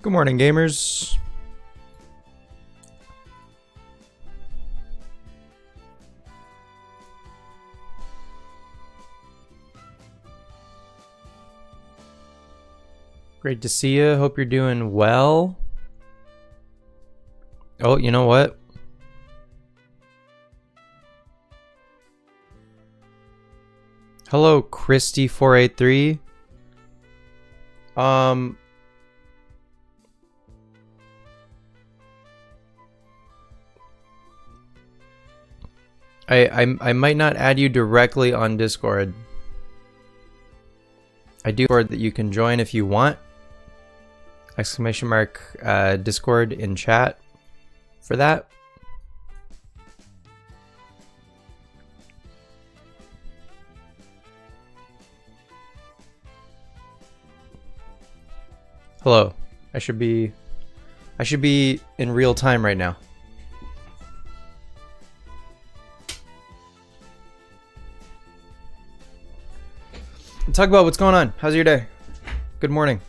Good morning, gamers. Great to see you. Hope you're doing well. Oh, you know what? Hello, Christy483. I might not add you directly on Discord. I do Discord that you can join if you want. Exclamation mark Discord in chat for that. Hello. I should be in real time right now. Talk about what's going on. How's your day? Good morning.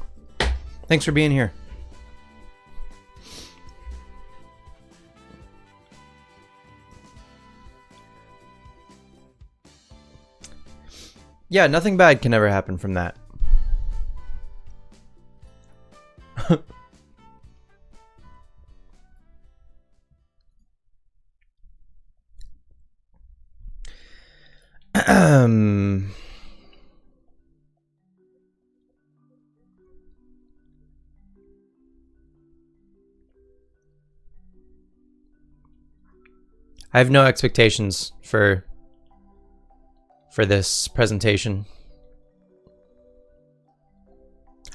Thanks for being here. Yeah, nothing bad can ever happen from that. I have no expectations for this presentation.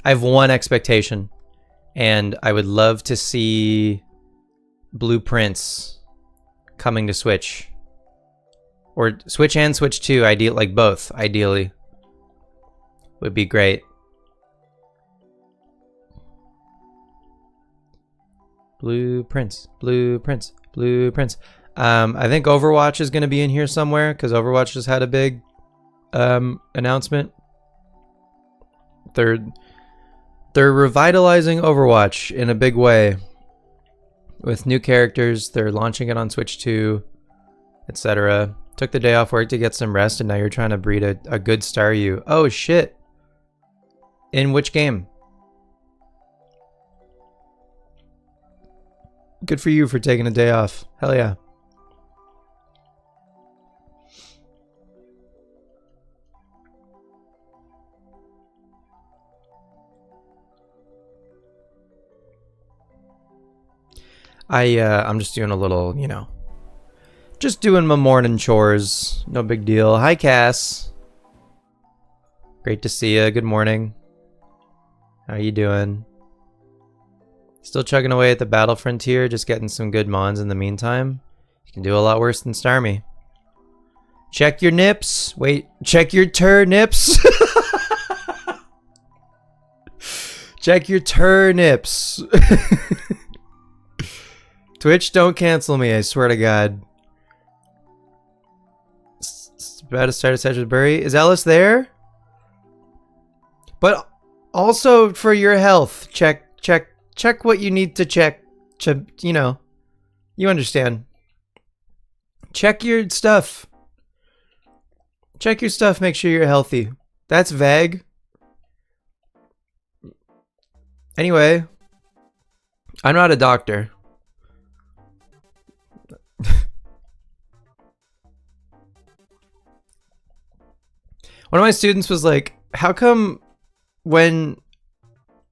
I have one expectation, and I would love to see Blueprints coming to Switch. Or Switch and Switch 2, like both, ideally. Would be great. Blueprints, Blueprints, Blueprints. I think Overwatch is going to be in here somewhere because Overwatch just had a big announcement. They're revitalizing Overwatch in a big way with new characters. They're launching it on Switch 2, etc. Took the day off work to get some rest, and now you're trying to breed a good Staryu. Oh shit! In which game? Good for you for taking a day off. Hell yeah. I'm just doing a little, just doing my morning chores. No big deal. Hi, Cass. Great to see you. Good morning. How you doing? Still chugging away at the Battle Frontier, just getting some good mons in the meantime. You can do a lot worse than Starmie. Check your nips. Wait, check your turnips. Check your turnips. Twitch, don't cancel me, I swear to God. About to start a session with Burry. Is Ellis there? But also for your health, check what you need to check. You understand. Check your stuff. Check your stuff, make sure you're healthy. That's vague. Anyway, I'm not a doctor. One of my students was like, how come when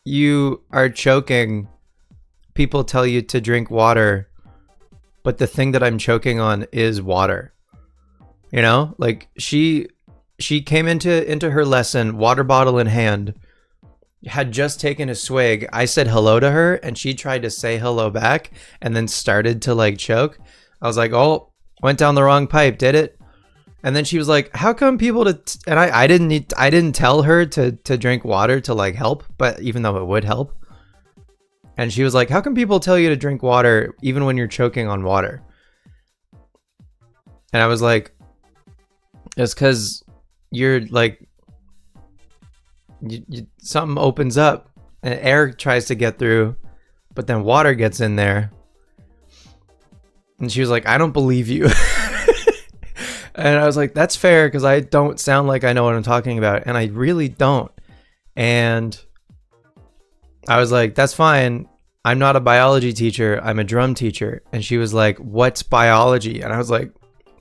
you are choking, people tell you to drink water, but the thing that I'm choking on is water? Like she came into her lesson, water bottle in hand, had just taken a swig. I said hello to her and she tried to say hello back and then started to like choke. I was like, oh, went down the wrong pipe, did it? And then she was like, how come people and I didn't tell her to drink water to like help, but even though it would help. And she was like, how come people tell you to drink water even when you're choking on water? And I was like, it's because you're like, something opens up and air tries to get through but then water gets in there. And she was like, I don't believe you. And I was like, that's fair, because I don't sound like I know what I'm talking about. And I really don't. And I was like, that's fine. I'm not a biology teacher. I'm a drum teacher. And she was like, what's biology? And I was like,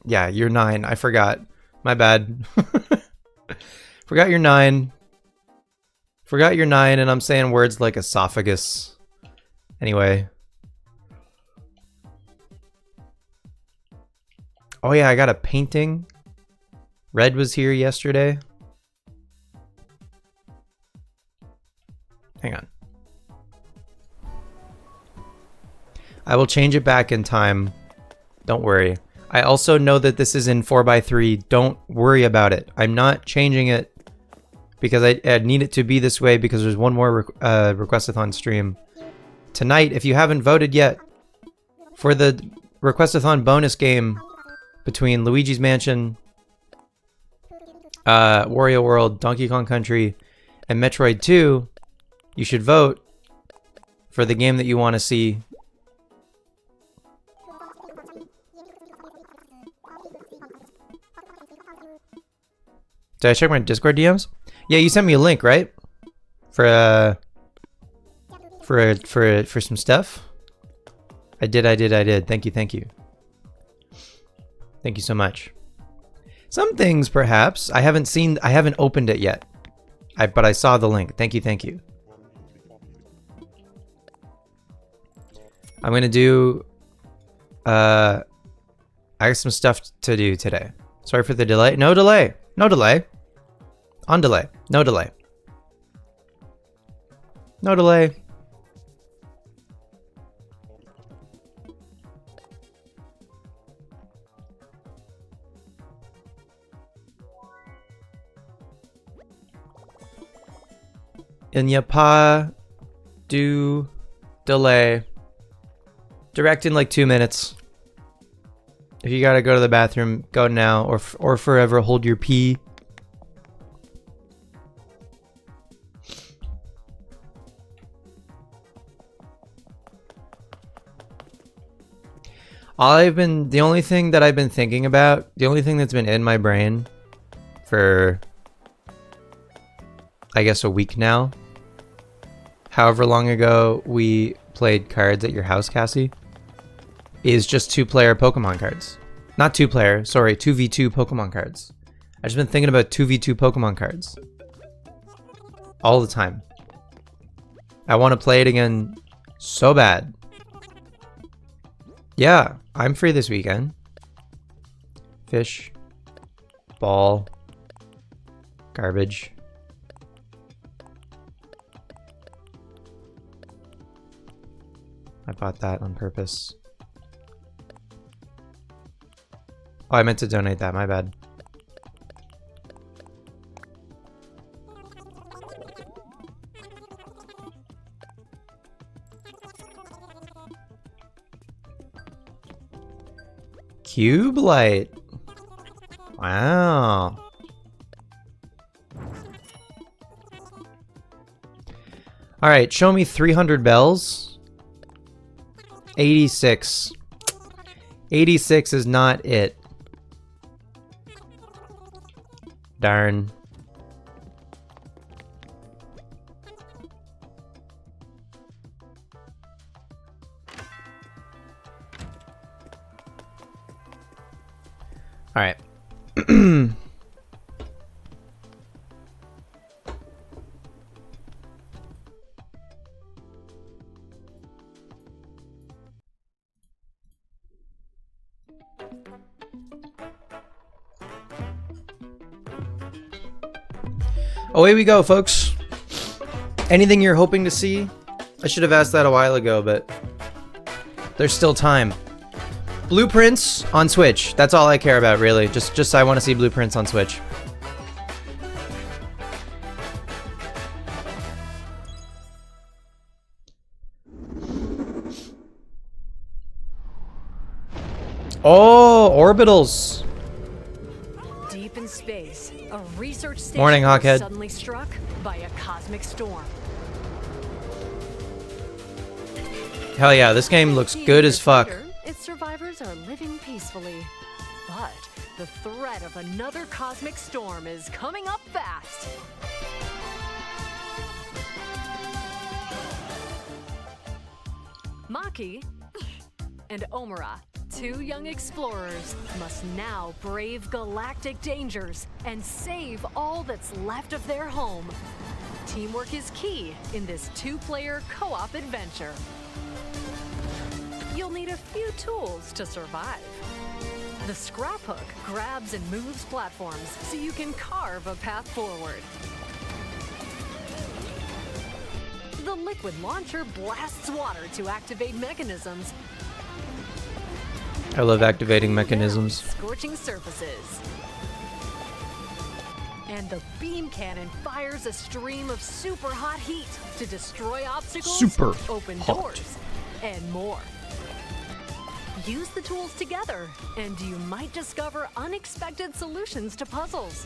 yeah, you're 9. I forgot. My bad. Forgot you're 9. Forgot you're 9, and I'm saying words like esophagus. Anyway. Oh yeah, I got a painting. Red was here yesterday. Hang on. I will change it back in time. Don't worry. I also know that this is in 4x3. Don't worry about it. I'm not changing it because I need it to be this way because there's one more Requestathon stream tonight. If you haven't voted yet for the Requestathon bonus game between Luigi's Mansion, Wario World, Donkey Kong Country, and Metroid 2, you should vote for the game that you want to see. Did I check my Discord DMs? Yeah, you sent me a link, right? For some stuff. I did. Thank you. Thank you so much. Some things, perhaps. I haven't opened it yet. But I saw the link. Thank you. I'm gonna do... I got some stuff to do today. Sorry for the delay. No delay. On delay. No delay. Inyapa do delay. Direct in like 2 minutes. If you gotta go to the bathroom, go now or forever hold your pee. The only thing that I've been thinking about, the only thing that's been in my brain for, I guess, a week now, however long ago we played cards at your house, Cassie, is just 2-player Pokemon cards. Not 2-player, sorry, 2v2 Pokemon cards. I've just been thinking about 2v2 Pokemon cards. All the time. I want to play it again so bad. Yeah, I'm free this weekend. Fish. Ball. Garbage. I bought that on purpose. Oh, I meant to donate that, my bad. Cube light. Wow. All right, show me 300 bells. 86. 86 is not it. Darn. All right. Away we go, folks. Anything you're hoping to see? I should have asked that a while ago, but there's still time. Blueprints on Switch. That's all I care about, really. Just I want to see blueprints on Switch. Oh, orbitals. Deep in space, a research station Morning, Hawkhead. suddenly struck by a cosmic storm. Hell yeah, this game looks good as fuck. Its survivors are living peacefully. But the threat of another cosmic storm is coming up fast. Maki and Omura, two young explorers, must now brave galactic dangers and save all that's left of their home. Teamwork is key in this two-player co-op adventure. You'll need a few tools to survive. The scrap hook grabs and moves platforms so you can carve a path forward. The liquid launcher blasts water to activate mechanisms. I love activating mechanisms. Scorching surfaces. And the beam cannon fires a stream of super hot heat to destroy obstacles, Super open hot. doors, and more. Use the tools together, and you might discover unexpected solutions to puzzles.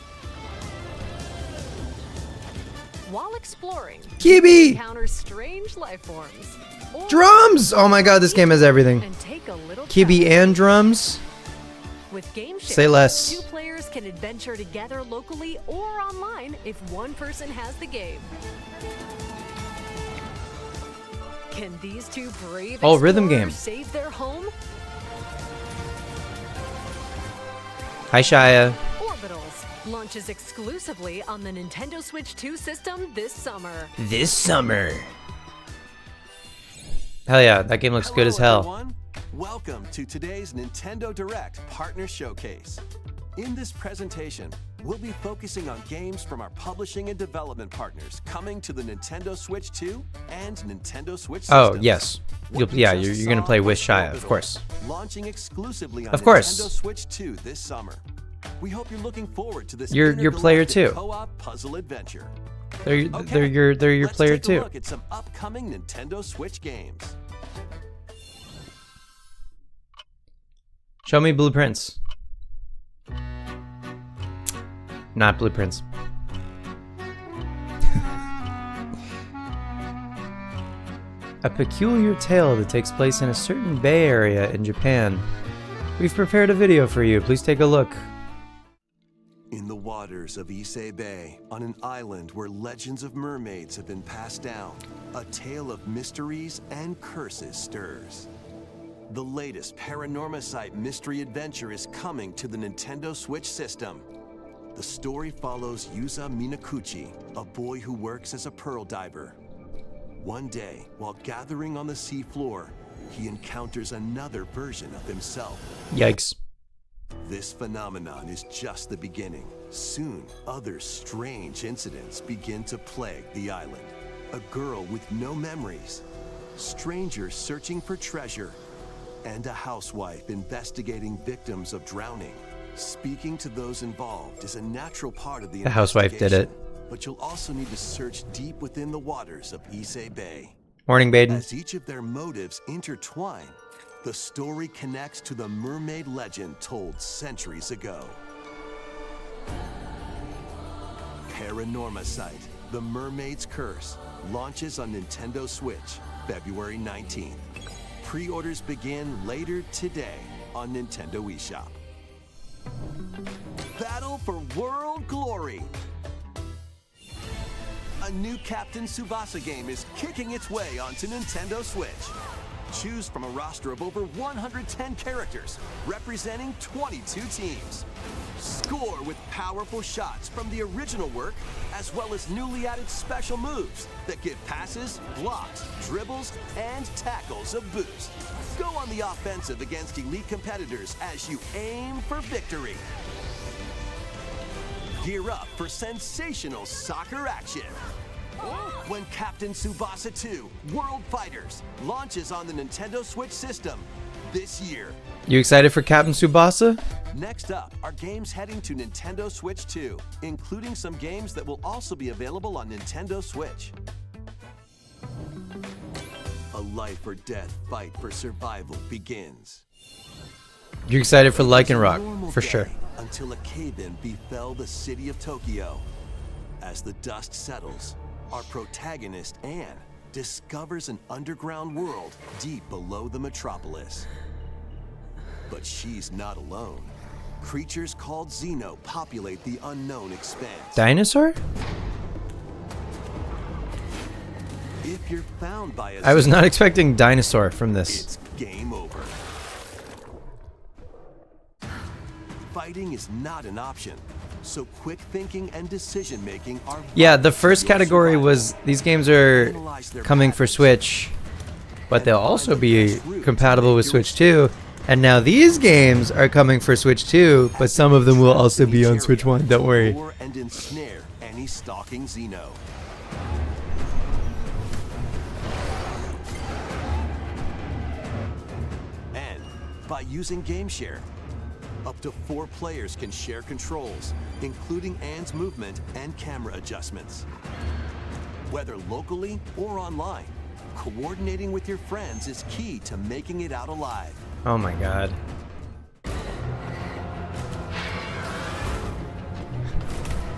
While exploring, Kibi! encounter strange life forms. Or Drums! Oh my god, this game has everything. and take a little Kibi travel. and drums? With Game Share, Say less. 2 players can adventure together locally or online if one person has the game. Can these two brave Oh, rhythm game. explorers save their home? Hi, Shia. Orbitals launches exclusively on the Nintendo Switch 2 system this summer. This summer. Hell yeah, that game looks good as hell. Everyone. Welcome to today's Nintendo Direct Partner Showcase. In this presentation, we'll be focusing on games from our publishing and development partners coming to the Nintendo Switch 2 and Nintendo Switch Oh, systems. yes. What Yeah, you just you're gonna saw play with was Shia, of Orbital, course. Launching exclusively on Of course. Nintendo Switch 2 this summer. We hope you're looking forward to this You're player intergalactic too. co-op puzzle adventure. They're Okay, your let's player take a too. look at some upcoming Nintendo Switch games. Show me blueprints. Not blueprints. A peculiar tale that takes place in a certain bay area in Japan. We've prepared a video for you. Please take a look. In the waters of Issei Bay, on an island where legends of mermaids have been passed down, a tale of mysteries and curses stirs. The latest Paranormacite mystery adventure is coming to the Nintendo Switch system. The story follows Yuza Minakuchi, a boy who works as a pearl diver. One day, while gathering on the seafloor, he encounters another version of himself. Yikes. This phenomenon is just the beginning. Soon, other strange incidents begin to plague the island. A girl with no memories, strangers searching for treasure, and a housewife investigating victims of drowning. Speaking to those involved is a natural part of the housewife did it. investigation, but you'll also need to search deep within the waters of Issei Bay. Morning, Baden. As each of their motives intertwine, the story connects to the mermaid legend told centuries ago. Paranormacite, The Mermaid's Curse, launches on Nintendo Switch, February 19th. Pre-orders begin later today on Nintendo eShop. Battle for World Glory! A new Captain Tsubasa game is kicking its way onto Nintendo Switch. Choose from a roster of over 110 characters, representing 22 teams. Score with powerful shots from the original work, as well as newly added special moves that give passes, blocks, dribbles, and tackles a boost. Go on the offensive against elite competitors as you aim for victory. Gear up for sensational soccer action when Captain Tsubasa 2 World Fighters launches on the Nintendo Switch system this year. You excited for Captain Tsubasa? Next up are games heading to Nintendo Switch 2, including some games that will also be available on Nintendo Switch. A life or death fight for survival begins. You're excited for It's a Lycanroc, normal for day sure. Until a cave-in befell the city of Tokyo. As the dust settles, our protagonist, Anne, discovers an underground world deep below the metropolis. But she's not alone. Creatures called Xeno populate the unknown expanse. Dinosaur? If you're found by a I was Xeno, not expecting dinosaur from this. it's game over. Fighting is not an option, so quick thinking and decision making are Yeah, vital the to first your category survival. was these games are Analyze their coming for patterns. Switch, but they'll And also find the be best route to compatible make with your Switch 2. And now these games are coming for Switch 2, but some of them will also be on Switch 1, don't worry. Lure and ensnare any stalking Xeno. And by using GameShare, up to 4 players can share controls, including Anne's movement and camera adjustments. Whether locally or online, coordinating with your friends is key to making it out alive. Oh my god.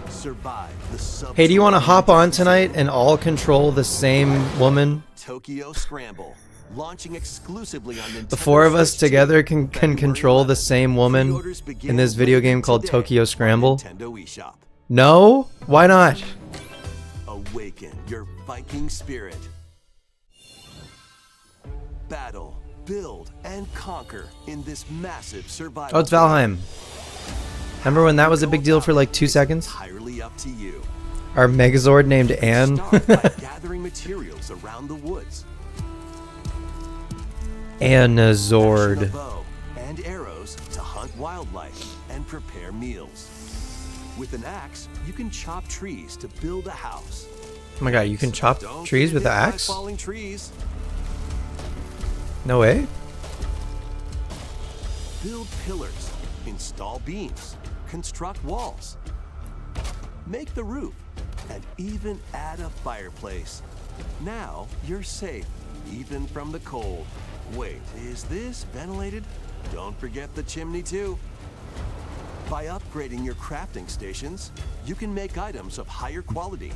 Survive the sub. Hey, do you want to hop on tonight and all control the same woman? Tokyo Scramble, launching exclusively on Nintendo The 4 of us Switch 2, together can February control the 11th. same woman Pre-orders begin in this video later game called today Tokyo on Scramble? Nintendo eShop. No? Why not? Awaken your Viking spirit. Battle, build, and conquer in this massive survival. Oh, it's Valheim. Remember when that was a big deal for like 2 seconds? Entirely up to you. Our Megazord named Anne? Start by gathering materials around the woods. Fashion a Anazord. bow and arrows to hunt wildlife and prepare meals. With an axe, you can chop trees to build a house. Oh my god, you can chop Don't trees get with the hit by axe? falling trees. No way? Build pillars, install beams, construct walls, make the roof, and even add a fireplace. Now you're safe, even from the cold. Wait, is this ventilated? Don't forget the chimney too. By upgrading your crafting stations, you can make items of higher quality.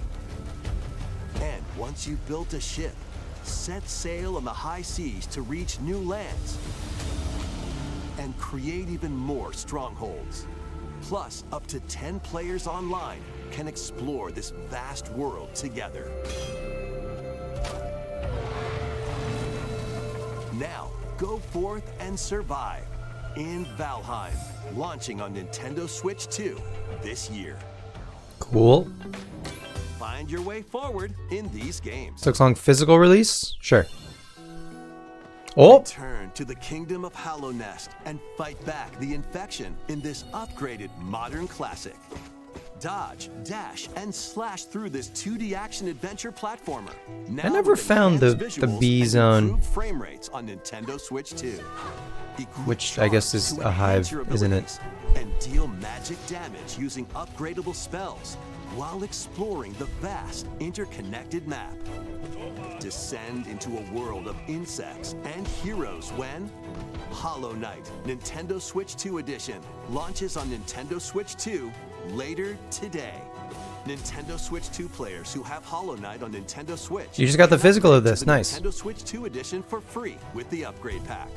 And once you've built a ship, set sail on the high seas to reach new lands and create even more strongholds. Plus, up to 10 players online can explore this vast world together. Now, go forth and survive in Valheim, launching on Nintendo Switch 2 this year. Cool. Find your way forward in these games. Looks long physical release? Sure. Oh! Return to the kingdom of Hallownest and fight back the infection in this upgraded modern classic. Dodge, dash, and slash through this 2D action adventure platformer. Now never with found the enhanced visuals B and zone. improved frame rates on Nintendo Switch 2. Equip Which I guess charms is to a hive, enhance your isn't it? abilities And deal magic damage using upgradable spells while exploring the vast interconnected map. Descend into a world of insects and heroes when Hollow Knight Nintendo Switch 2 Edition launches on Nintendo Switch 2 later today. Nintendo Switch 2 players who have Hollow Knight on Nintendo Switch. You just got the can physical of upgrade this, to the nice. Nintendo Switch 2 Edition for free with the upgrade pack.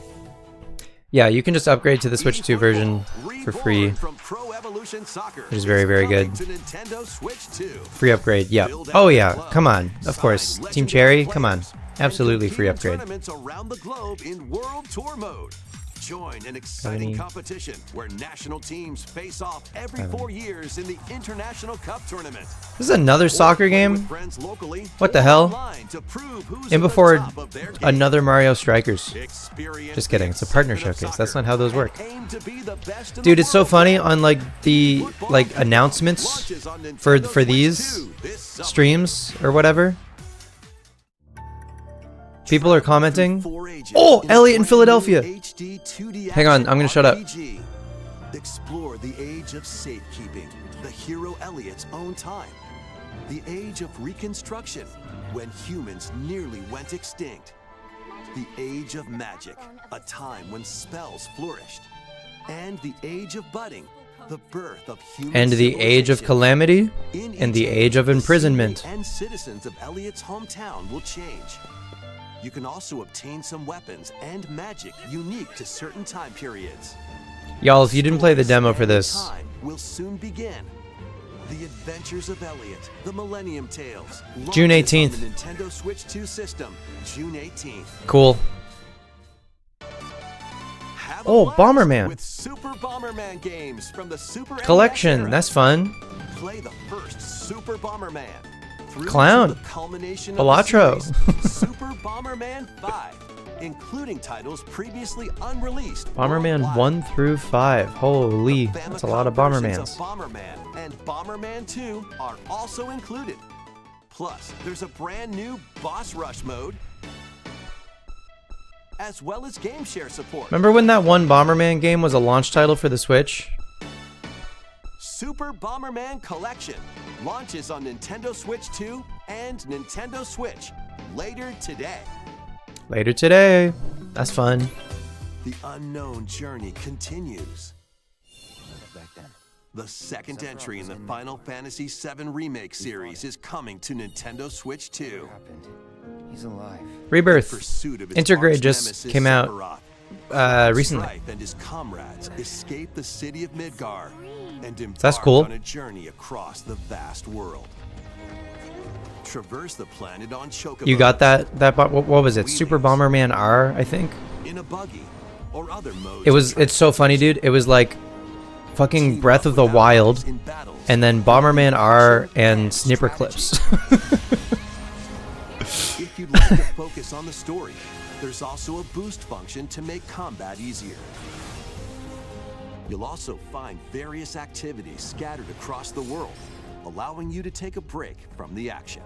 Yeah, you can just upgrade to the Switch 2 version for free. From Pro Evolution Soccer, Which is very, very coming good. to Nintendo Switch 2. Free upgrade, yeah. Oh yeah, come on. Of course. Team Cherry, come on. Absolutely free upgrade. Tournaments around the globe in World Tour mode. Join an exciting Any- competition where national teams face off every 4 years in the International Cup tournament. This is another soccer Or play with game? friends locally What the or hell? online to prove who's In at the before top of their game. another Mario Strikers. Experience Just kidding, the it's a partner excitement of showcase. That's soccer not how those work. and aim to be the best in Dude, the it's so world. funny on like the Football announcements launches on Nintendo for Switch these 2 this summer. streams or whatever. People are commenting. Four ages Oh, in a Elliot in brand Philadelphia. new HD 2D Hang on, action I'm gonna shut up. RPG. Explore the age of safekeeping, the hero Elliot's own time. The age of reconstruction, when humans nearly went extinct. The age of magic, a time when spells flourished. And the age of budding, The birth of human And the age of civilization. calamity In and the each age of the imprisonment. scenery and citizens of Elliot's hometown will change. You can also obtain some weapons and magic unique to certain time periods. Y'all, if you didn't play the demo for And this, time will soon begin. The Adventures of Elliot, the Millennium Tales. June launches on 18th. the Nintendo Switch 2 system, June 18th. cool. Have a Oh, blast Bomberman. with Super Bomberman games from the Super NES Collection, era. that's fun. Play the first Super Bomberman. Through Clown. to the culmination Balatro. of the series, Super Bomberman 5, including titles previously unreleased. Bomberman worldwide. 1 through 5. Holy, The that's a lot of Famicom versions Bombermans. of Bomberman and Bomberman 2 are also included. Plus, there's a brand new Boss Rush mode, as well as game share support. Remember when that one Bomberman game was a launch title for the Switch? Super Bomberman Collection launches on Nintendo Switch 2 and Nintendo Switch later today. Later today. That's fun. The unknown journey continues. The second entry in the Final Fantasy VII Remake series is coming to Nintendo Switch 2. He's alive. Rebirth. Pursuit of its Intergrade arch just nemesis, came out Sephiroth, recently. Strife and his comrades escape the city of Midgar and embark That's cool. on a journey across the vast world. Traverse the planet on Chocobo. You got that? What was it? Super Bomberman R, I think. in a buggy or other modes. It's so funny, dude. It was like fucking Breath of the Wild, in battles. and then Bomberman R and Snipper Clips. If you'd like to focus on the story, there's also a boost function to make combat easier. You'll also find various activities scattered across the world, allowing you to take a break from the action.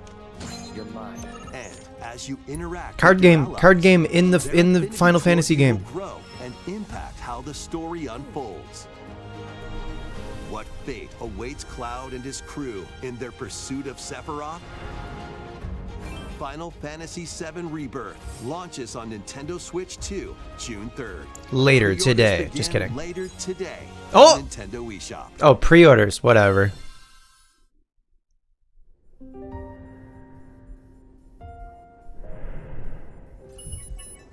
You're mine. And as you interact Card with your game allies, in the their affinity Final Fantasy towards you game. will grow and impact how the story unfolds. What fate awaits Cloud and his crew in their pursuit of Sephiroth? Final Fantasy VII Rebirth launches on Nintendo Switch 2, June 3rd. Later Pre-orders today. begin Just kidding. Later today. Oh! On Nintendo eShop. Oh, pre-orders, whatever.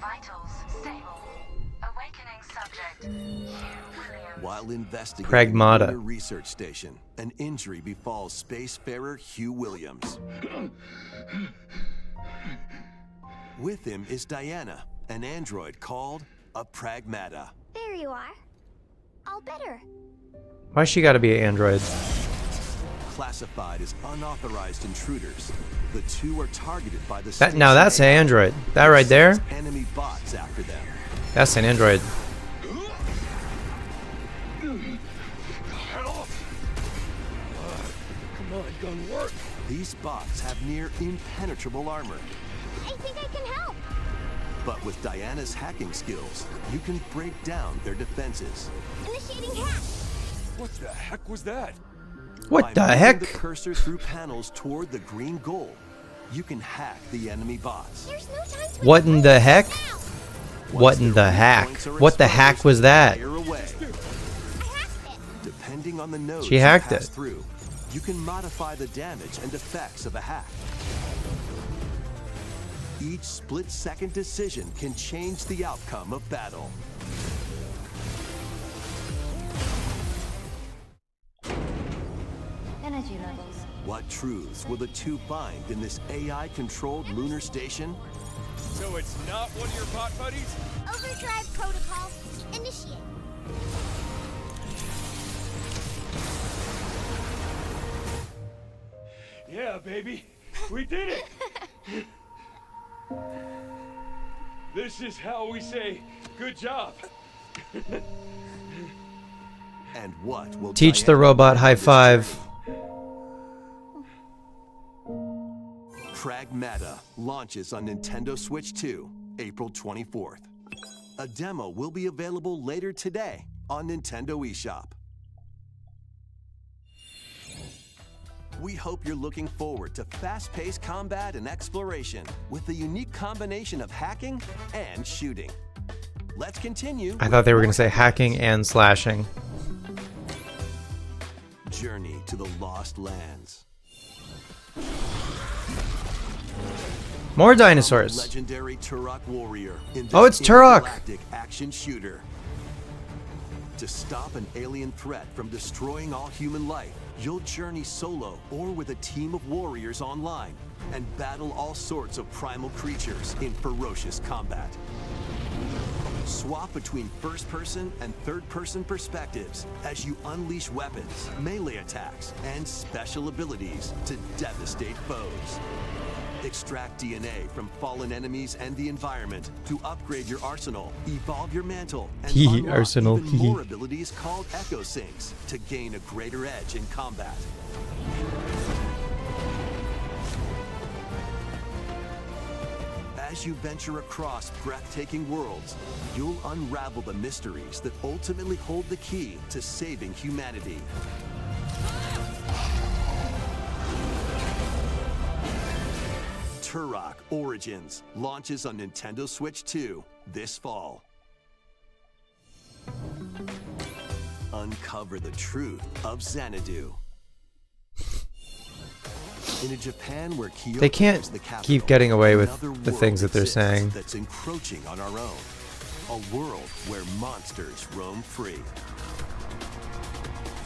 Vitals stable. Awakening subject. Williams. While investigating Pragmata. the Lunar Research Station, an injury befalls spacefarer Hugh Williams. With him is Diana, an android called a Pragmata. There you are. All better. Why she gotta be an android? Classified as unauthorized intruders, the two are targeted by the That now that's an android. That right there, enemy bots after them. that's an android. These bots have near impenetrable armor, I think I can help. but with Diana's hacking skills, you can break down their defenses. Initiating hack. What the heck was that? What By the moving heck? the cursor through panels toward the green goal, you can hack the enemy bots. There's no time to What in the heck? now. What in the heck? Points are What the heck exposed, was that? fire away. I hacked it. Depending on the nodes She you hacked pass it. through, you can modify the damage and effects of a hack. Each split-second decision can change the outcome of battle. Energy levels. What truths will the two find in this AI-controlled lunar station? So it's not one of your bot buddies? Overdrive protocol. Initiate. Yeah, baby. We did it. This is how we say good job. And what will Teach the Diana robot learn high from this five. journey? Pragmata launches on Nintendo Switch 2, April 24th. A demo will be available later today on Nintendo eShop. We hope you're looking forward to fast-paced combat and exploration with a unique combination of hacking and shooting. Let's continue. I thought they were gonna say hacking and slashing. journey to the Lost Lands. More dinosaurs. Legendary Turok warrior in this Oh, it's Turok. intergalactic action shooter. To stop an alien threat from destroying all human life, you'll journey solo or with a team of warriors online and battle all sorts of primal creatures in ferocious combat. Swap between first-person and third-person perspectives as you unleash weapons, melee attacks, and special abilities to devastate foes. Extract DNA from fallen enemies and the environment to upgrade your arsenal, evolve your mantle, and unlock Arsenal, even more abilities called Echo Syncs to gain a greater edge in combat. As you venture across breathtaking worlds, you'll unravel the mysteries that ultimately hold the key to saving humanity. Turok Origins launches on Nintendo Switch 2 this fall. Uncover the truth of Xanadu. In a Japan where Kyoto They can't is the capital, keep getting away with another the world things that they're exists saying. That's encroaching on our own. A world where monsters roam free.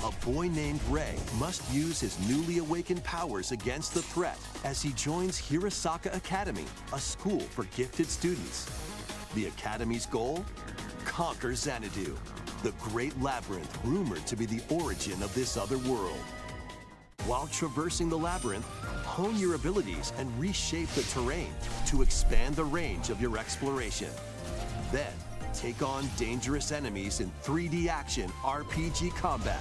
A boy named Ray must use his newly awakened powers against the threat as he joins Hirosaka Academy, a school for gifted students. The Academy's goal? Conquer Xanadu, the great labyrinth rumored to be the origin of this other world. While traversing the labyrinth, hone your abilities and reshape the terrain to expand the range of your exploration. Then, take on dangerous enemies in 3D action RPG combat.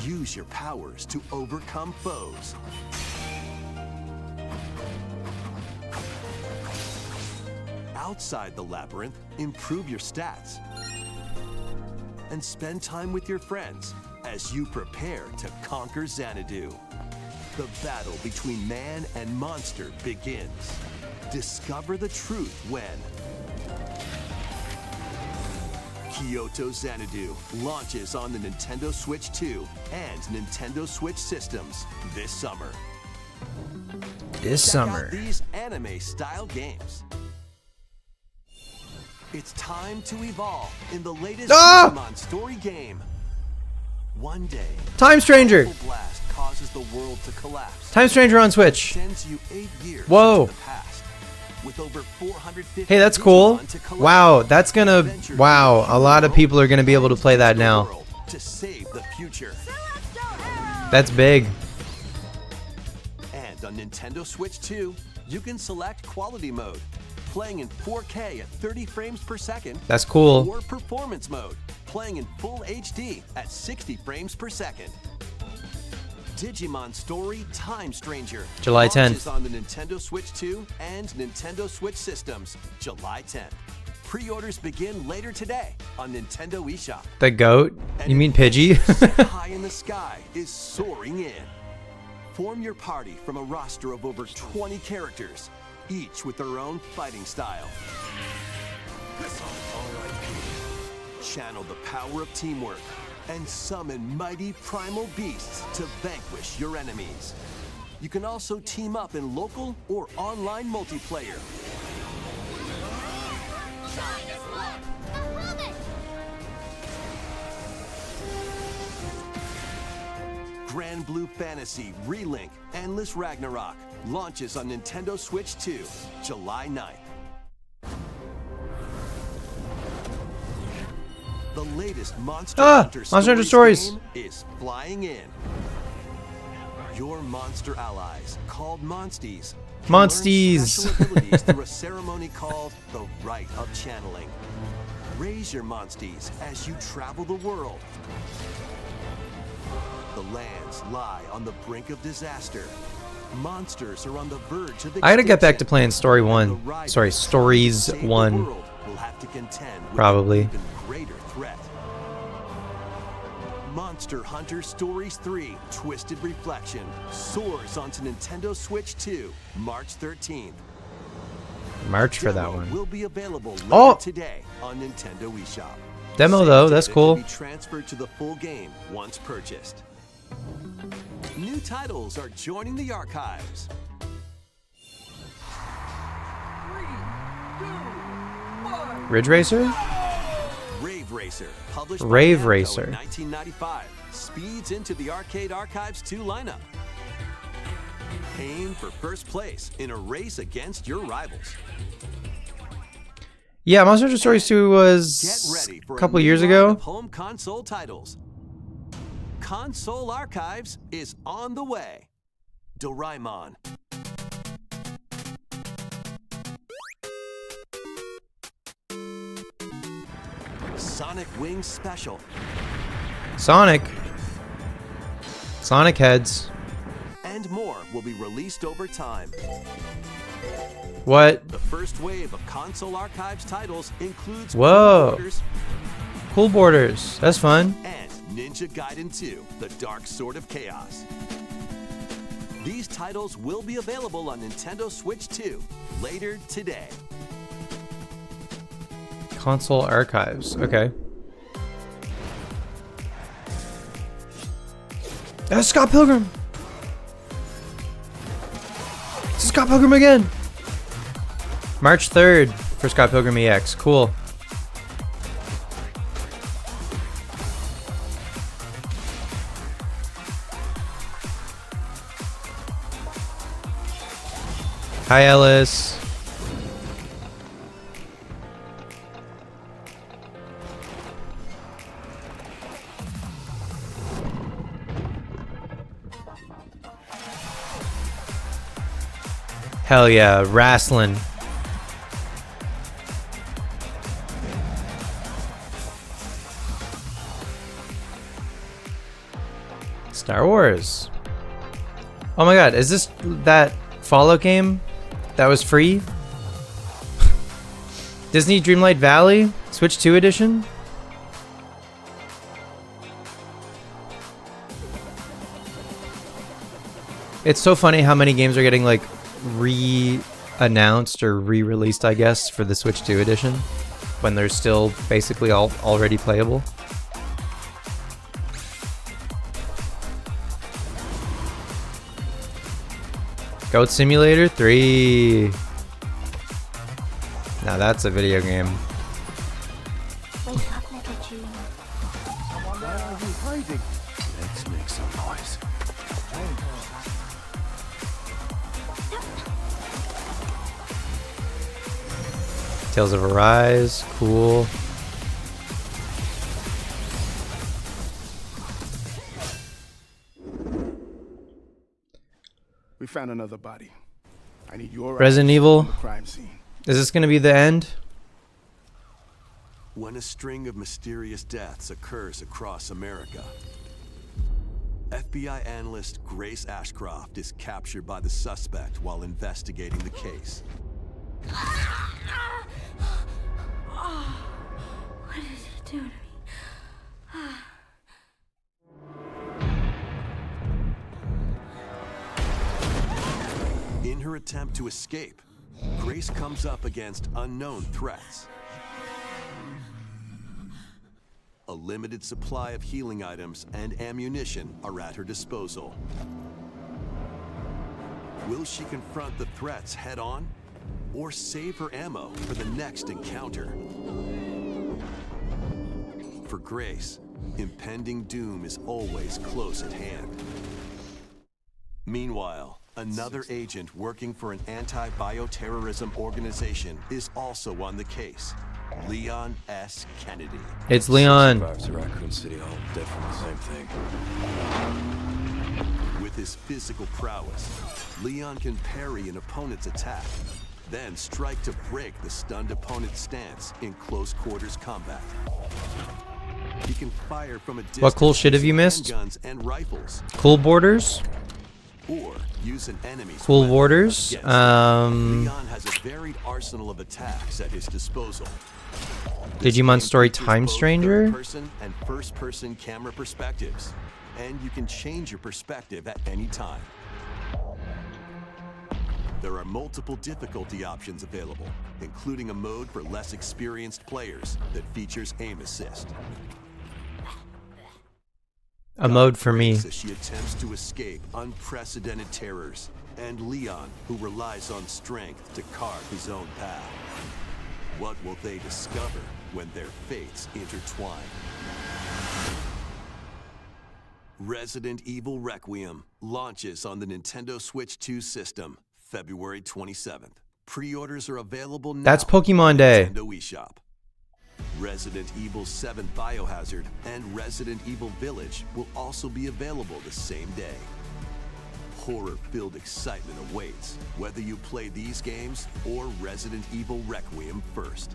Use your powers to overcome foes. Outside the labyrinth, improve your stats. And spend time with your friends as you prepare to conquer Xanadu. The battle between man and monster begins. Discover the truth when Kyoto Xanadu launches on the Nintendo Switch 2 and Nintendo Switch systems this summer. This Check summer. out these anime-style games. It's time to evolve in the latest Ah! Digimon story game. One day, Time Stranger. a blast causes the world to collapse. Time Stranger on Switch. Sends you 8 years Whoa. into the past. With over 450 Hey, that's cool. Digimon to collect. Wow, that's gonna. Adventure Wow, through a lot of the people are gonna be able to world play that and now. the world to save the future. That's big. And on Nintendo Switch 2, you can select quality mode, playing in 4K at 30 frames per second, That's cool. or performance mode, playing in full HD at 60 frames per second. Digimon Story Time Stranger July launches 10th. on the Nintendo Switch 2 and Nintendo Switch systems July 10th. Pre-orders begin later today on Nintendo eShop. The goat? And You mean adventure Pidgey? set high in the sky is soaring in. Form your party from a roster of over 20 characters, each with their own fighting style. Channel the power of teamwork and summon mighty primal beasts to vanquish your enemies. You can also team up in local or online multiplayer. Grand Blue Fantasy Relink Endless Ragnarok launches on Nintendo Switch 2, July 9th. The latest Monster Hunter Monster Hunter Stories Stories. game is flying in. Your monster allies, called Monsties, can learn Monsties. special abilities through a ceremony called the Rite of Channeling. Raise your Monsties as you travel the world. The lands lie on the brink of disaster. Monsters are on the verge of I gotta get back to extinction. playing Story And 1. the riders Sorry, Stories who save the 1. world will have to contend with Probably. an even greater threat. Monster Hunter Stories 3 Twisted Reflection soars onto Nintendo Switch 2, March 13th. March for that Demo one. will be available later Oh! today on Nintendo eShop. Demo Save though, that's data cool. can be transferred to the full game once purchased. New titles are joining the archives. 3, 2, 1. Ridge Racer? Rave Racer, published by Rave Namco Racer. in 1995, speeds into the Arcade Archives 2 lineup. Aim for first place in a race against your rivals. Yeah, Monster Hunter Stories 2 Get was ready for a couple new years line ago. of home console titles. Console Archives is on the way. Doraemon. Sonic Wings Special. Sonic. Sonic heads. And more will be released over time. What? The first wave of Console Archives titles includes Whoa. Cool Borders Cool Borders. That's fun. and Ninja Gaiden 2, The Dark Sword of Chaos. These titles will be available on Nintendo Switch 2 later today. Console archives. Okay. That's Scott Pilgrim. It's Scott Pilgrim again. March 3rd for Scott Pilgrim EX. Cool. Hi, Ellis. Hell yeah, wrestling. Star Wars. Oh my god, is this that Fallout game that was free? Disney Dreamlight Valley? Switch 2 edition? It's so funny how many games are getting like re-announced or re-released, I guess, for the Switch 2 edition when they're still basically all already playable. Goat Simulator 3. Now that's a video game. Wake up, little June. Why are you hiding? Let's make some noise. Tales of Arise, cool. We found another body. I need your Resident eyes Evil. on the crime scene. Is this gonna be the end? When a string of mysterious deaths occurs across America, FBI analyst Grace Ashcroft is captured by the suspect while investigating the case. What did he do to me? In her attempt to escape, Grace comes up against unknown threats. A limited supply of healing items and ammunition are at her disposal. Will she confront the threats head on, or save her ammo for the next encounter? For Grace, impending doom is always close at hand. Meanwhile, another agent working for an anti-bioterrorism organization is also on the case. Leon S. Kennedy. It's Leon. Survivors to Raccoon City all dead from the same thing. With his physical prowess, Leon can parry an opponent's attack, then strike to break the stunned opponent's stance in close quarters combat. He can fire from a distance. What cool shit have you missed? Guns and rifles, Cool Borders? or use an enemy's Cool weapon Borders? against him. Leon Um, has a varied arsenal of attacks at his disposal. Digimon Story Features Time both Stranger? third-person and first-person camera perspectives, and you can change your perspective at any time. There are multiple difficulty options available, including a mode for less experienced players that features aim assist. A mode for me. As she attempts to escape unprecedented terrors, and Leon, who relies on strength to carve his own path. What will they discover when their fates intertwine? Resident Evil Requiem launches on the Nintendo Switch 2 system February 27th. Pre-orders are available now. That's Pokemon Day. Nintendo eShop. Resident Evil 7 Biohazard and Resident Evil Village will also be available the same day. Horror-filled excitement awaits, whether you play these games or Resident Evil Requiem first.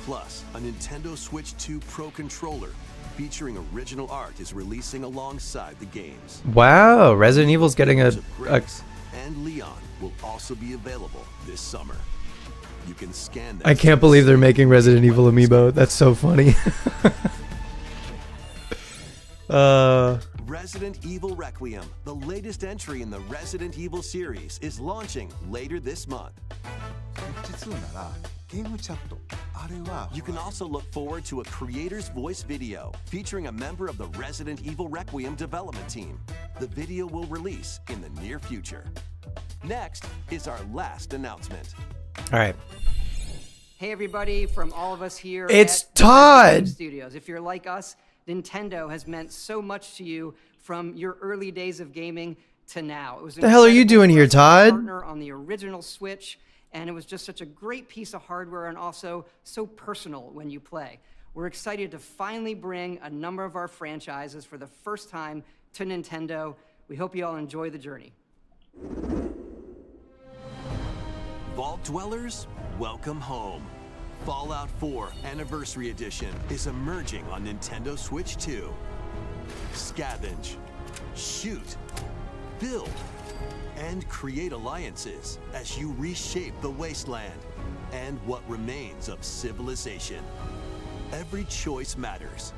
Plus, a Nintendo Switch 2 Pro controller featuring original art is releasing alongside the games. Wow, Resident Evil's getting a Grace and Leon will also be available this summer. You can scan them. I can't believe they're making Resident Evil amiibo. That's so funny. Resident Evil Requiem, the latest entry in the Resident Evil series, is launching later this month. You can also look forward to a creator's voice video featuring a member of the Resident Evil Requiem development team. The video will release in the near future. Next is our last announcement. All right. Hey everybody, from all of us here It's at Todd! Game Studios. If you're like us, Nintendo has meant so much to you from your early days of gaming to now. It was The hell are you incredible doing for here, us to Todd? partner on the original Switch, and it was just such a great piece of hardware and also so personal when you play. We're excited to finally bring a number of our franchises for the first time to Nintendo. We hope you all enjoy the journey. Vault Dwellers, welcome home. Fallout 4 Anniversary Edition is emerging on Nintendo Switch 2. Scavenge, shoot, build, and create alliances as you reshape the wasteland and what remains of civilization. Every choice matters.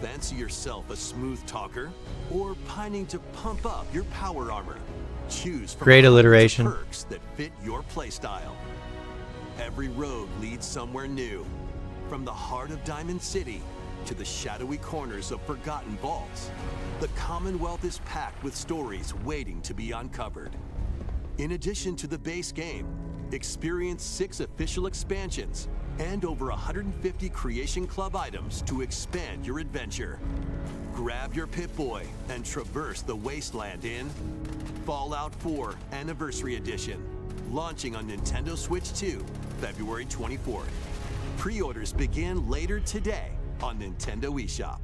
Fancy yourself a smooth talker or pining to pump up your power armor? Choose from Great hundreds of alliteration. perks that fit your playstyle. Every road leads somewhere new, from the heart of Diamond City to the shadowy corners of forgotten vaults. The Commonwealth is packed with stories waiting to be uncovered. In addition to the base game, experience 6 official expansions and over 150 Creation Club items to expand your adventure. Grab your Pip-Boy and traverse the wasteland in Fallout 4 Anniversary Edition, launching on Nintendo Switch 2, February 24th. Pre-orders begin later today on Nintendo eShop.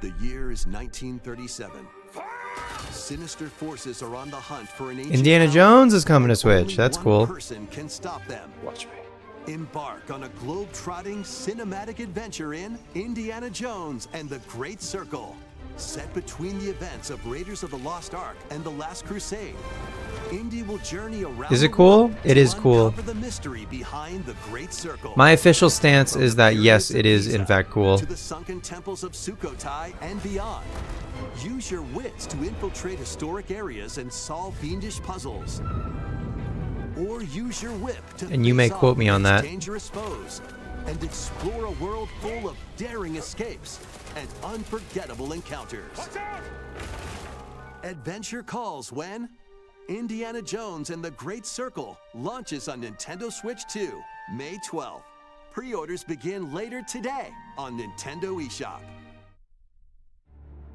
The year is 1937. Sinister forces are on the hunt for an ancient Indiana town, Jones is coming to and Switch. only That's one cool. person can stop them. Watch me. Embark on a globe-trotting cinematic adventure in Indiana Jones and the Great Circle, set between the events of Raiders of the Lost Ark and the Last Crusade. Indy will journey around. Is it the cool? world It to is cool. uncover the mystery behind the Great Circle. My official stance From is the that yes, pyramids it of is Giza in fact cool. to the sunken temples of Sukhothai and beyond. Use your wits to infiltrate historic areas and solve fiendish puzzles. Or use your whip to And you may face quote off me on against that. dangerous foes and explore a world full of daring escapes and unforgettable encounters. Adventure calls when Indiana Jones and the Great Circle launches on Nintendo Switch 2, May 12th. Pre-orders begin later today on Nintendo eShop.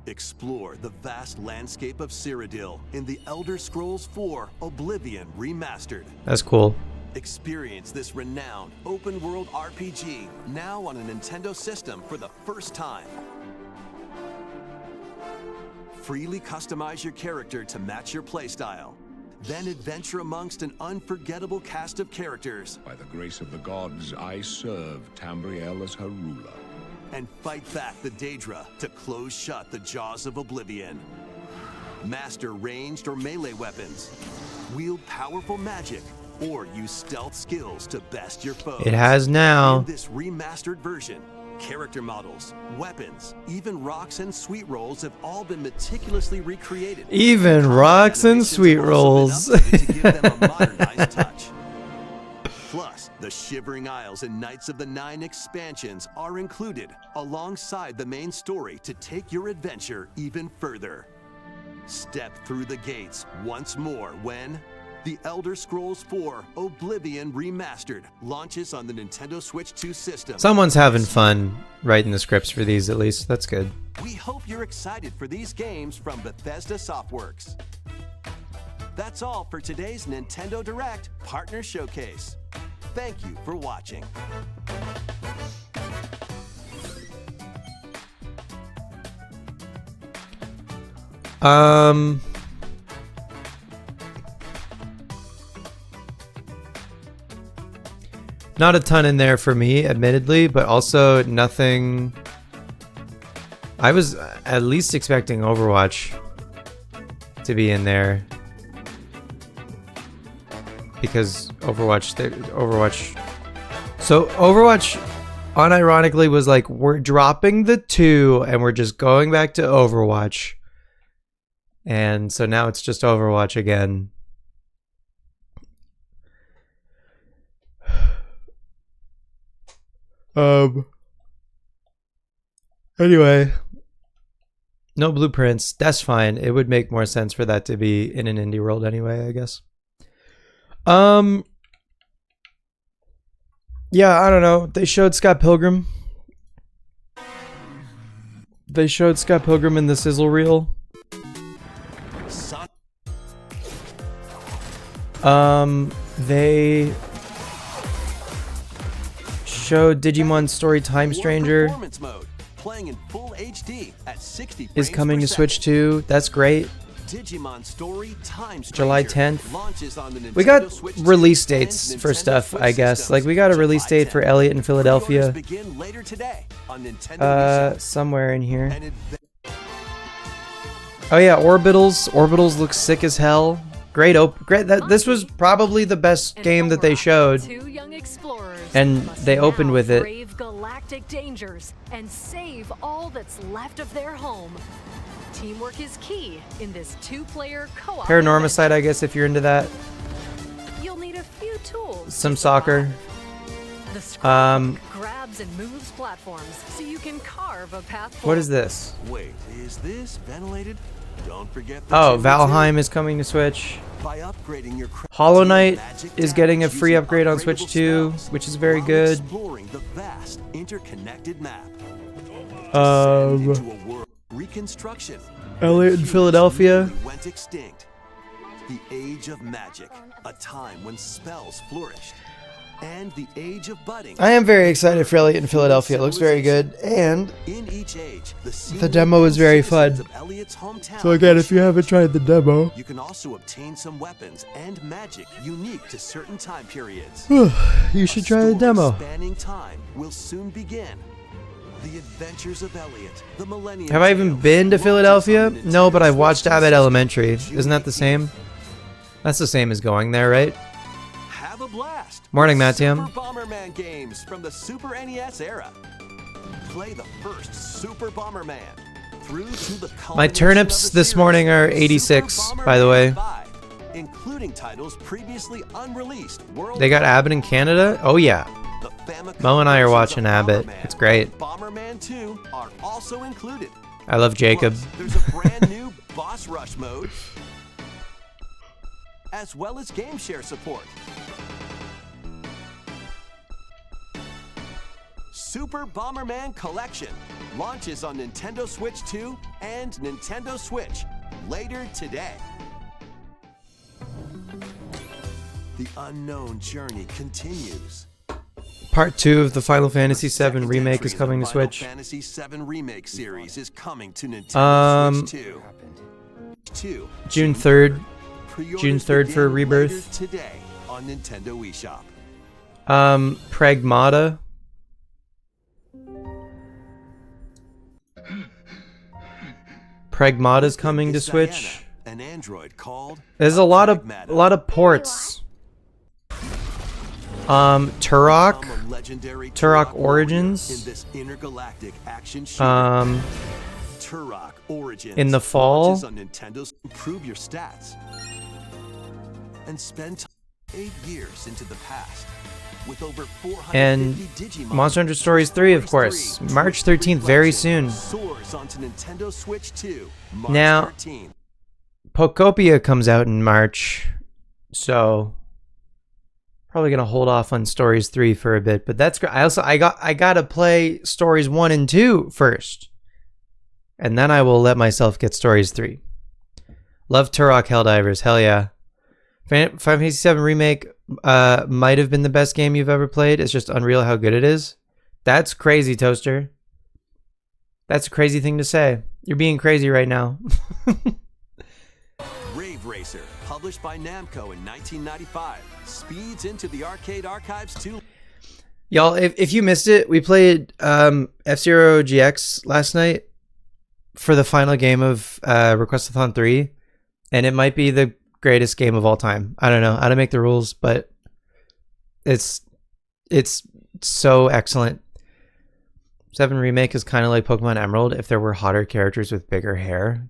Explore the vast landscape of Cyrodiil in the Elder Scrolls 4 Oblivion Remastered. That's cool. Experience this renowned open-world RPG now on a Nintendo system for the first time. Freely customize your character to match your playstyle. Then adventure amongst an unforgettable cast of characters By the grace of the gods, I serve Tamriel as her ruler. and fight back the Daedra to close shut the jaws of Oblivion. Master ranged or melee weapons, wield powerful magic, or use stealth skills to best your foes. It has now. In this remastered version, character models, weapons, even rocks and sweet rolls have all been meticulously recreated. Even rocks and Animations sweet have also been rolls. updated to give them a modernized touch. Plus, the Shivering Isles and Knights of the Nine expansions are included alongside the main story to take your adventure even further. Step through the gates once more when The Elder Scrolls 4 Oblivion Remastered launches on the Nintendo Switch 2 system. Someone's having fun writing the scripts for these, at least. That's good. We hope you're excited for these games from Bethesda Softworks. That's all for today's Nintendo Direct Partner Showcase. Thank you for watching. Not a ton in there for me, admittedly, but also nothing. I was at least expecting Overwatch to be in there because Overwatch. So Overwatch, unironically, was like, we're dropping the 2 and we're just going back to Overwatch, and so now it's just Overwatch again. Anyway, no blueprints. That's fine. It would make more sense for that to be in an indie world anyway, I guess. Yeah, I don't know. They showed Scott Pilgrim. They showed Scott Pilgrim in the sizzle reel. They showed Digimon Story Time Stranger playing in full HD at 60 is coming to Switch 2. That's great. Digimon Story Time Stranger July 10th. launches on the Nintendo We got Switch release 2 and dates for Nintendo stuff, Switch I guess. systems. Like, we got a release July date for 10th. Elliot in Philadelphia. Pre-orders begin later today on Nintendo eShop. Somewhere in here. And Oh yeah, Orbitals. Orbitals looks sick as hell. Great this was probably the best game that they showed. Two young explorers And must they opened now with it. brave galactic dangers and save all that's left of their home. Teamwork is key in this two-player co-op. Paranormicide, I guess, if you're into that. You'll need a few tools. Some soccer. The scroll grabs and moves platforms so you can carve a path forward. What is this? wait, is this ventilated? Don't forget the Oh, Timber Valheim 2. is coming to Switch. By upgrading your Hollow Knight Magic is Damage getting a using free upgrade on upgradable Switch 2, spells which is very while good. Exploring the vast interconnected map. Um, Into a world reconstruction. Elliot in Humans Philadelphia. nearly went extinct. The Age of Magic, a time when spells flourished. And the Age of Budding. I am very excited for Elliot in Philadelphia. It looks very good. And In each age, the demo was very fun. citizens of Elliot's hometown so again, if you haven't tried the demo, you can also obtain some weapons and magic unique to certain time periods. you should try the demo. Spanning time will soon begin. The Adventures of Elliot, the Millennium Have I even Tales, been to launches Philadelphia? on the No, but Nintendo I've watched Switch Abbott system Elementary. June Isn't that the 18th. same? That's the same as going there, right? Have a blast. Morning, with Mattiam. Super Bomberman games from the Super NES era. Play the first Super Bomberman through to the My culmination turnips of the this series, morning are Super 86, by the way. Bomberman 5, including titles previously unreleased worldwide. They got Abbott in Canada? Oh yeah. The Famicom Mo and I are versions watching of Abbott. Bomberman It's great. and Bomberman 2 are also included. I love Jacob. Plus, there's a brand new Boss Rush mode, as well as game share support. Super Bomberman Collection launches on Nintendo Switch 2 and Nintendo Switch later today. The unknown journey continues. Part 2 of the Final Fantasy VII Second remake entry is in coming the to Final Switch. Fantasy VII Remake series is coming to Nintendo Switch 2. June 3rd. Pre-orders June 3rd for begin Rebirth. later today on Nintendo eShop. Pragmata. Pragmata's coming to Is Switch. Diana, an android called There's a lot of Pragmata. ports. Turok. Become a legendary Turok warrior Origins. in this intergalactic action shooter. Turok Origins in the fall. launches on Nintendo's. Improve your stats and spend time 8 years into the past with over 450 And Digimon. Monster Hunter Stories 3, of course. March 13th, very soon. Soars onto Nintendo Switch 2, March Now, 13th. Pokopia comes out in March, so probably gonna hold off on Stories 3 for a bit. But that's great. I gotta play Stories 1 and 2 first, and then I will let myself get Stories 3. Love Turok Helldivers, hell yeah. Final Fantasy VII Remake might have been the best game you've ever played. It's just unreal how good it is. That's crazy, Toaster. That's a crazy thing to say. You're being crazy right now. Rave Racer, published by Namco in 1995, speeds into the arcade archives too. Y'all, if you missed it, we played F-Zero GX last night for the final game of Requestathon 3, and it might be the greatest game of all time. I don't know how to make the rules, but it's so excellent. 7 Remake is kind of like Pokemon Emerald if there were hotter characters with bigger hair.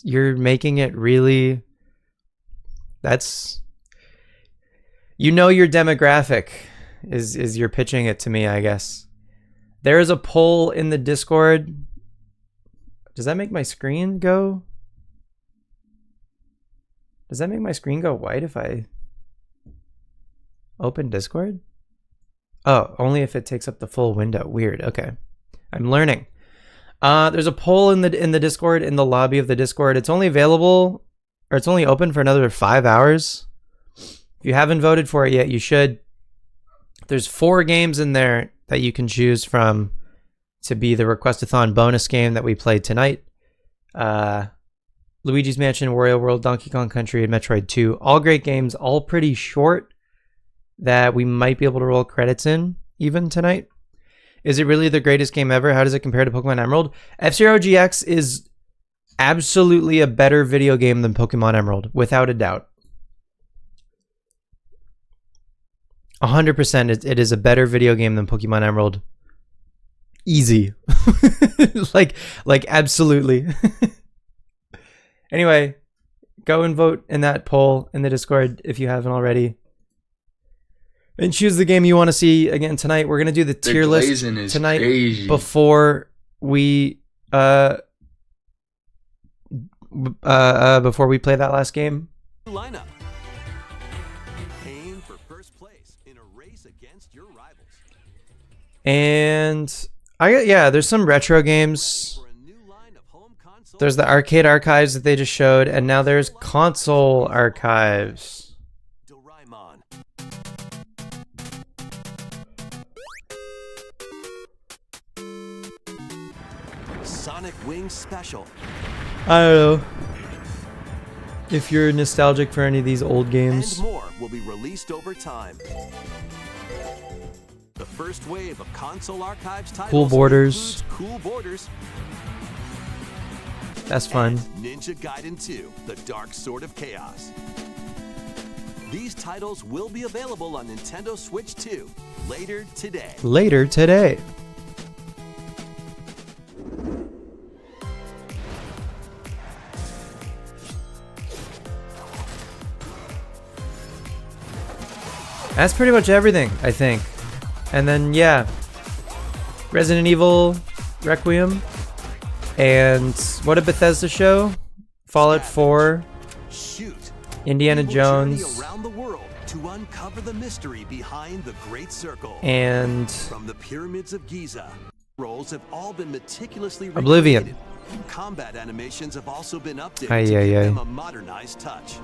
You're making it really, you know, your demographic is you're pitching it to me, I guess. There is a poll in the Discord. Does that make my screen go? Does that make my screen go white if I open Discord? Oh, only if it takes up the full window. Weird. Okay. I'm learning. There's a poll in the Discord, in the lobby of the Discord. It's only available, or it's only open for another 5 hours. If you haven't voted for it yet, you should. There's 4 games in there that you can choose from to be the Requestathon bonus game that we played tonight. Luigi's Mansion, Wario World, Donkey Kong Country, and Metroid 2. All great games, all pretty short, that we might be able to roll credits in even tonight. Is it really the greatest game ever? How does it compare to Pokemon Emerald? F-Zero GX is absolutely a better video game than Pokemon Emerald, without a doubt. 100% it is a better video game than Pokemon Emerald. Easy. like absolutely. Anyway, go and vote in that poll in the Discord if you haven't already. And choose the game you want to see again tonight. We're going to do the tier list tonight before we play that last game. Lineup. Aim for first place in a race against your rivals. And there's some retro games. There's the arcade archives that they just showed, and now there's console archives. Sonic Wings Special. I don't know if you're nostalgic for any of these old games. And more will be released over time. The first wave of console archives titles Cool Borders. Cool Borders. That's fun. Ninja Gaiden 2, The Dark Sword of Chaos. These titles will be available on Nintendo Switch 2 later today. Later today. That's pretty much everything, I think. And then, yeah, Resident Evil Requiem. And what did Bethesda show? Fallout 4. Shoot. Indiana Jones. Around the world to uncover the mystery behind the Great Circle. And from the pyramids of Giza, roles have all been meticulously Oblivion. recreated. Combat animations have also been updated Aye, to aye, give aye. them a modernized touch.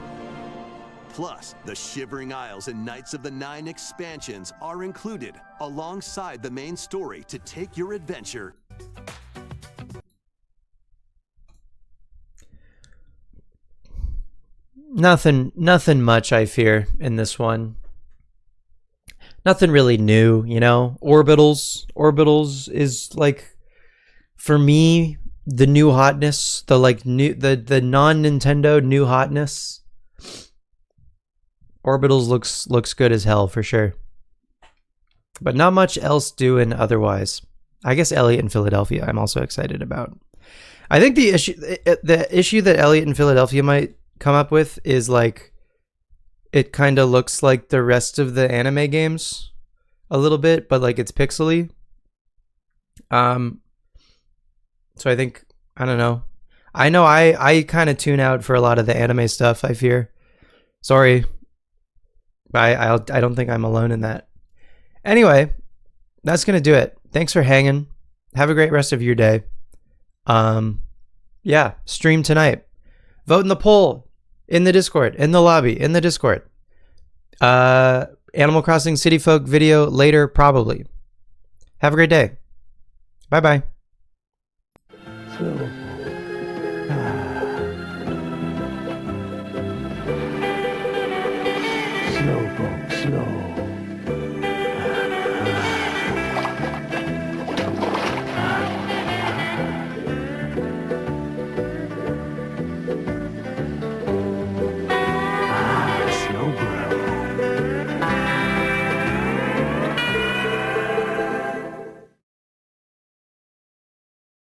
Plus, the Shivering Isles and Knights of the Nine expansions are included alongside the main story to take your adventure. Nothing much, I fear, in this one. Nothing really new, you know? Orbitals is like, for me, the new hotness, the non-Nintendo new hotness. Orbitals looks good as hell for sure. But not much else doing otherwise. I guess Elliot in Philadelphia I'm also excited about. I think the issue that Elliot in Philadelphia might come up with is like, it kind of looks like the rest of the anime games. a little bit, but like it's pixely. So I think, I don't know. I know I kind of tune out for a lot of the anime stuff, I fear. Sorry. I don't think I'm alone in that. Anyway, that's going to do it. Thanks for hanging. Have a great rest of your day. Yeah, stream tonight. Vote in the poll, in the Discord, in the lobby, in the Discord. Animal Crossing City Folk video later, probably. Have a great day. Bye-bye. Slowpoke, slow.